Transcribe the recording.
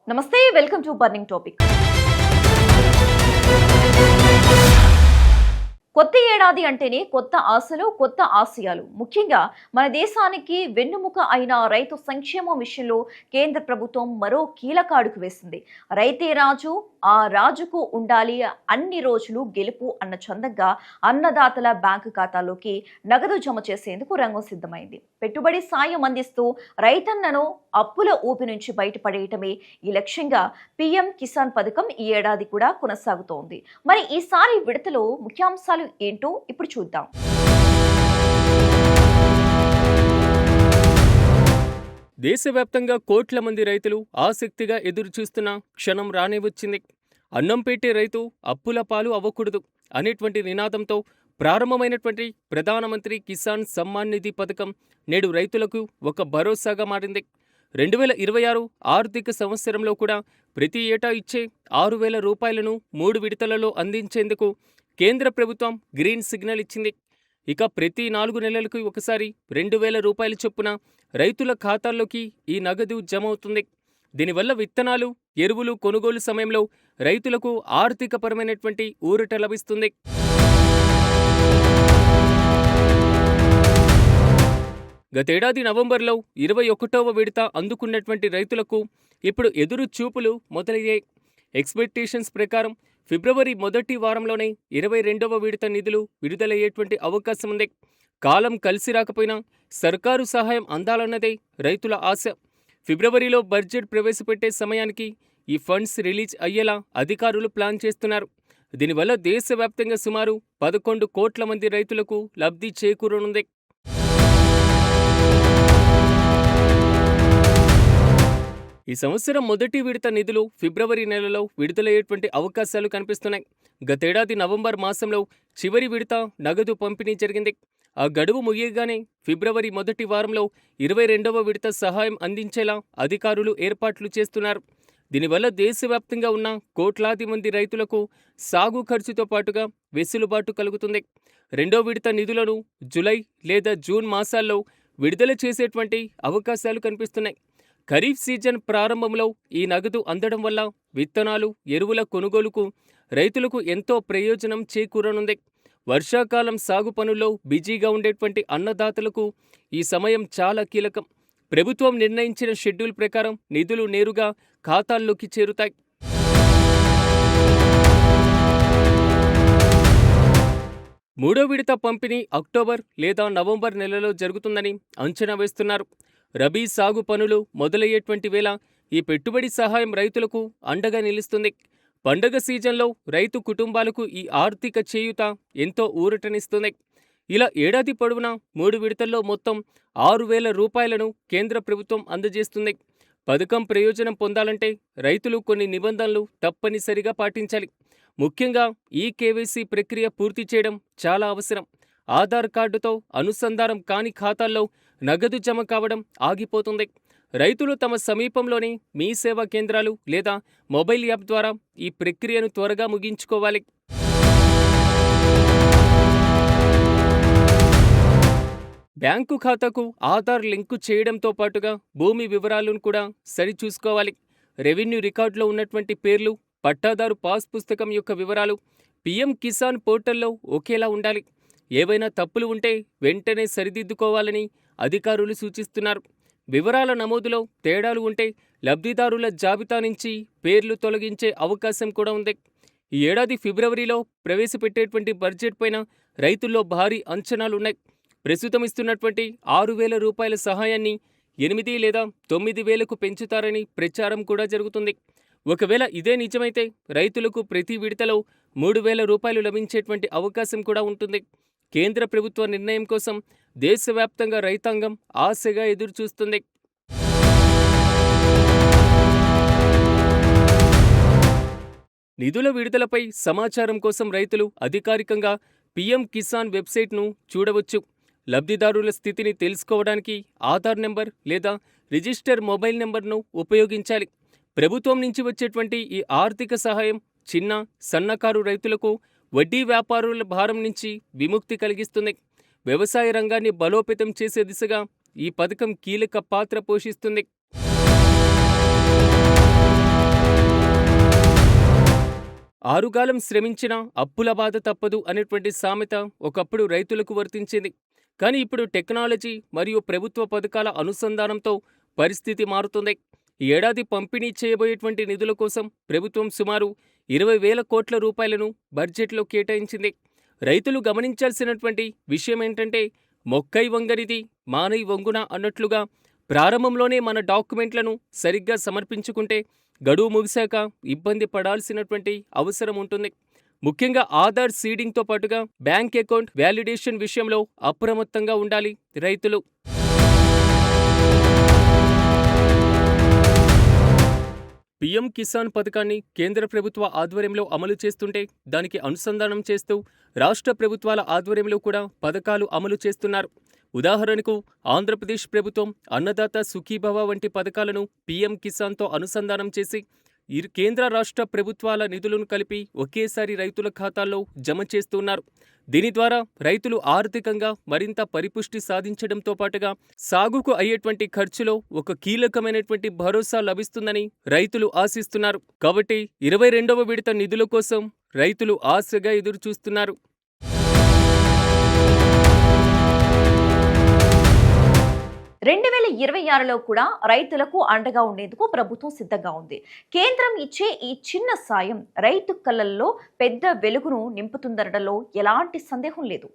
నమస్తే, welcome to burning topic. కొత్త ఏడాది అంటేనే కొత్త ఆశలు, కొత్త ఆశయాలు. ముఖ్యంగా మన దేశానికి వెన్నుముక అయిన రైతు సంక్షేమం విషయంలో కేంద్ర ప్రభుత్వం మరో కీలక అడుగు వేసింది. రైతే రాజు, ఆ రాజుకు ఉండాలి అన్ని రోజులు గెలుపు అన్న చందంగా అన్నదాతల బ్యాంకు ఖాతాలోకి నగదు జమ చేసేందుకు రంగం సిద్ధమైంది. పెట్టుబడి సాయం అందిస్తూ రైతన్నను అప్పుల ఊపి నుంచి బయటపడేయటమే ఈ లక్ష్యంగా పీఎం కిసాన్ పథకం ఈ ఏడాది కూడా కొనసాగుతోంది. మరి ఈసారి విడతలో ముఖ్యాంశాలు ఏంటో ఇప్పుడు చూద్దాం. దేశవ్యాప్తంగా కోట్ల మంది రైతులు ఆసక్తిగా ఎదురుచూస్తున్న క్షణం రానే వచ్చింది. అన్నం పెట్టే రైతు అప్పుల పాలు అవ్వకూడదు అనేటువంటి నినాదంతో ప్రారంభమైనటువంటి ప్రధానమంత్రి కిసాన్ సమ్మాన్ నిధి పథకం నేడు రైతులకు ఒక భరోసాగా మారింది. 2026 ఆర్థిక సంవత్సరంలో కూడా ప్రతి ఏటా ఇచ్చే 6,000 రూపాయలను 3 విడతలలో అందించేందుకు కేంద్ర ప్రభుత్వం గ్రీన్ సిగ్నల్ ఇచ్చింది. ఇక ప్రతి 4 నెలలకు ఒకసారి 2,000 రూపాయల చొప్పున రైతుల ఖాతాల్లోకి ఈ నగదు జమ అవుతుంది. దీనివల్ల విత్తనాలు, ఎరువులు కొనుగోలు సమయంలో రైతులకు ఆర్థికపరమైనటువంటి ఊరట లభిస్తుంది. గతేడాది నవంబర్లో 21వ విడత అందుకున్నటువంటి రైతులకు ఇప్పుడు ఎదురు చూపులు మొదలయ్యాయి. ఎక్స్పెక్టేషన్స్ ప్రకారం ఫిబ్రవరి మొదటి వారంలోనే 22వ విడత నిధులు విడుదలయ్యేటువంటి అవకాశం ఉంది. కాలం కలిసి రాకపోయినా సర్కారు సహాయం అందాలన్నదే రైతుల ఆశ. ఫిబ్రవరిలో బడ్జెట్ ప్రవేశపెట్టే సమయానికి ఈ ఫండ్స్ రిలీజ్ అయ్యేలా అధికారులు ప్లాన్ చేస్తున్నారు. దీనివల్ల దేశవ్యాప్తంగా సుమారు 11 కోట్ల మంది రైతులకు లబ్ధి చేకూరనుంది. ఈ సంవత్సరం మొదటి విడత నిధులు ఫిబ్రవరి నెలలో విడుదలయ్యేటువంటి అవకాశాలు కనిపిస్తున్నాయి. గతేడాది నవంబర్ మాసంలో చివరి విడత నగదు పంపిణీ జరిగింది. ఆ గడువు ముగియగానే ఫిబ్రవరి మొదటి వారంలో 22వ విడత సహాయం అందించేలా అధికారులు ఏర్పాట్లు చేస్తున్నారు. దీనివల్ల దేశవ్యాప్తంగా ఉన్న కోట్లాది మంది రైతులకు సాగు ఖర్చుతో పాటుగా వెసులుబాటు కలుగుతుంది. రెండో విడత నిధులను జూలై లేదా జూన్ మాసాల్లో విడుదల చేసేటువంటి అవకాశాలు కనిపిస్తున్నాయి. ఖరీఫ్ సీజన్ ప్రారంభంలో ఈ నగదు అందడం వల్ల విత్తనాలు, ఎరువుల కొనుగోలుకు రైతులకు ఎంతో ప్రయోజనం చేకూరనుంది. వర్షాకాలం సాగు పనుల్లో బిజీగా ఉండేటువంటి అన్నదాతలకు ఈ సమయం చాలా కీలకం. ప్రభుత్వం నిర్ణయించిన షెడ్యూల్ ప్రకారం నిధులు నేరుగా ఖాతాల్లోకి చేరుతాయి. మూడో విడత పంపిణీ అక్టోబర్ లేదా నవంబర్ నెలలో జరుగుతుందని అంచనా వేస్తున్నారు. రబీ సాగు పనులు మొదలయ్యేటువంటి వేళ ఈ పెట్టుబడి సహాయం రైతులకు అండగా నిలుస్తుంది. పండగ సీజన్లో రైతు కుటుంబాలకు ఈ ఆర్థిక చేయూత ఎంతో ఊరటనిస్తుంది. ఇలా ఏడాది పొడవునా 3 విడతల్లో మొత్తం 6,000 రూపాయలను కేంద్ర ప్రభుత్వం అందజేస్తుంది. పథకం ప్రయోజనం పొందాలంటే రైతులు కొన్ని నిబంధనలు తప్పనిసరిగా పాటించాలి. ముఖ్యంగా ఈ కేవైసీ ప్రక్రియ పూర్తి చేయడం చాలా అవసరం. ఆధార్ కార్డుతో అనుసంధానం కాని ఖాతాల్లో నగదు జమ కావడం ఆగిపోతుంది. రైతులు తమ సమీపంలోని మీ సేవా కేంద్రాలు లేదా మొబైల్ యాప్ ద్వారా ఈ ప్రక్రియను త్వరగా ముగించుకోవాలి. బ్యాంకు ఖాతాకు ఆధార్ లింకు చేయడంతో పాటుగా భూమి వివరాలను కూడా సరిచూసుకోవాలి. రెవెన్యూ రికార్డులో ఉన్నటువంటి పేర్లు, పట్టాదారు పాస్ పుస్తకం యొక్క వివరాలు పీఎం కిసాన్ పోర్టల్లో ఒకేలా ఉండాలి. ఏవైనా తప్పులు ఉంటే వెంటనే సరిదిద్దుకోవాలని అధికారులు సూచిస్తున్నారు. వివరాల నమోదులో తేడాలు ఉంటే లబ్ధిదారుల జాబితా నుంచి పేర్లు తొలగించే అవకాశం కూడా ఉంది. ఈ ఏడాది ఫిబ్రవరిలో ప్రవేశపెట్టేటువంటి బడ్జెట్ పైన రైతుల్లో భారీ అంచనాలున్నాయి. ప్రస్తుతం ఇస్తున్నటువంటి 6,000 రూపాయల సహాయాన్ని 8 లేదా 9,000కు పెంచుతారని ప్రచారం కూడా జరుగుతుంది. ఒకవేళ ఇదే నిజమైతే రైతులకు ప్రతి విడతలో 3,000 రూపాయలు లభించేటువంటి అవకాశం కూడా ఉంటుంది. కేంద్ర ప్రభుత్వ నిర్ణయం కోసం దేశవ్యాప్తంగా రైతాంగం ఆశగా ఎదురుచూస్తుంది. నిధుల విడుదలపై సమాచారం కోసం రైతులు అధికారికంగా పీఎం కిసాన్ వెబ్సైట్ను చూడవచ్చు. లబ్ధిదారుల స్థితిని తెలుసుకోవడానికి ఆధార్ నెంబర్ లేదా రిజిస్టర్ మొబైల్ నెంబర్ను ఉపయోగించాలి. ప్రభుత్వం నుంచి వచ్చేటువంటి ఈ ఆర్థిక సహాయం చిన్న, సన్నకారు రైతులకు వడ్డీ వ్యాపారుల భారం నుంచి విముక్తి కలిగిస్తుంది. వ్యవసాయ రంగాన్ని బలోపేతం చేసే దిశగా ఈ పథకం కీలక పాత్ర పోషిస్తుంది. ఆరుగాలం శ్రమించినా అప్పుల బాధ తప్పదు అనేటువంటి సామెత ఒకప్పుడు రైతులకు వర్తించింది. కానీ ఇప్పుడు టెక్నాలజీ మరియు ప్రభుత్వ పథకాల అనుసంధానంతో పరిస్థితి మారుతుంది. ఈ ఏడాది పంపిణీ చేయబోయేటువంటి నిధుల కోసం ప్రభుత్వం సుమారు 20,000 కోట్ల రూపాయలను బడ్జెట్లో కేటాయించింది. రైతులు గమనించాల్సినటువంటి విషయం ఏంటంటే, మొక్కై వంగనిది మానై వంగున అన్నట్లుగా ప్రారంభంలోనే మన డాక్యుమెంట్లను సరిగ్గా సమర్పించుకుంటే గడువు ముగిశాక ఇబ్బంది పడాల్సినటువంటి అవసరం ఉంటుంది. ముఖ్యంగా ఆధార్ సీడింగ్తో పాటుగా బ్యాంక్ అకౌంట్ వ్యాలిడేషన్ విషయంలో అప్రమత్తంగా ఉండాలి రైతులు. పీఎం కిసాన్ పథకాన్ని కేంద్ర ప్రభుత్వ ఆధ్వర్యంలో అమలు చేస్తుంటే దానికి అనుసంధానం చేస్తూ రాష్ట్ర ప్రభుత్వాల ఆధ్వర్యంలో కూడా పథకాలు అమలు చేస్తున్నారు. ఉదాహరణకు ఆంధ్రప్రదేశ్ ప్రభుత్వం అన్నదాత సుఖీభవ వంటి పథకాలను పీఎం కిసాన్తో అనుసంధానం చేసి కేంద్ర రాష్ట్ర ప్రభుత్వాల నిధులను కలిపి ఒకేసారి రైతుల ఖాతాల్లో జమ చేస్తున్నారు. దీని ద్వారా రైతులు ఆర్థికంగా మరింత పరిపుష్టి సాధించడంతో పాటుగా సాగుకు అయ్యేటువంటి ఖర్చులో ఒక కీలకమైనటువంటి భరోసా లభిస్తుందని రైతులు ఆశిస్తున్నారు. కాబట్టి 22వ విడత నిధుల కోసం రైతులు ఆశగా ఎదురుచూస్తున్నారు. 2026లో కూడా రైతులకు అండగా ఉండేందుకు ప్రభుత్వం సిద్ధంగా ఉంది. కేంద్రం ఇచ్చే ఈ చిన్న సాయం రైతు కళ్ళల్లో పెద్ద వెలుగును నింపుతుందనడంలో ఎలాంటి సందేహం లేదు.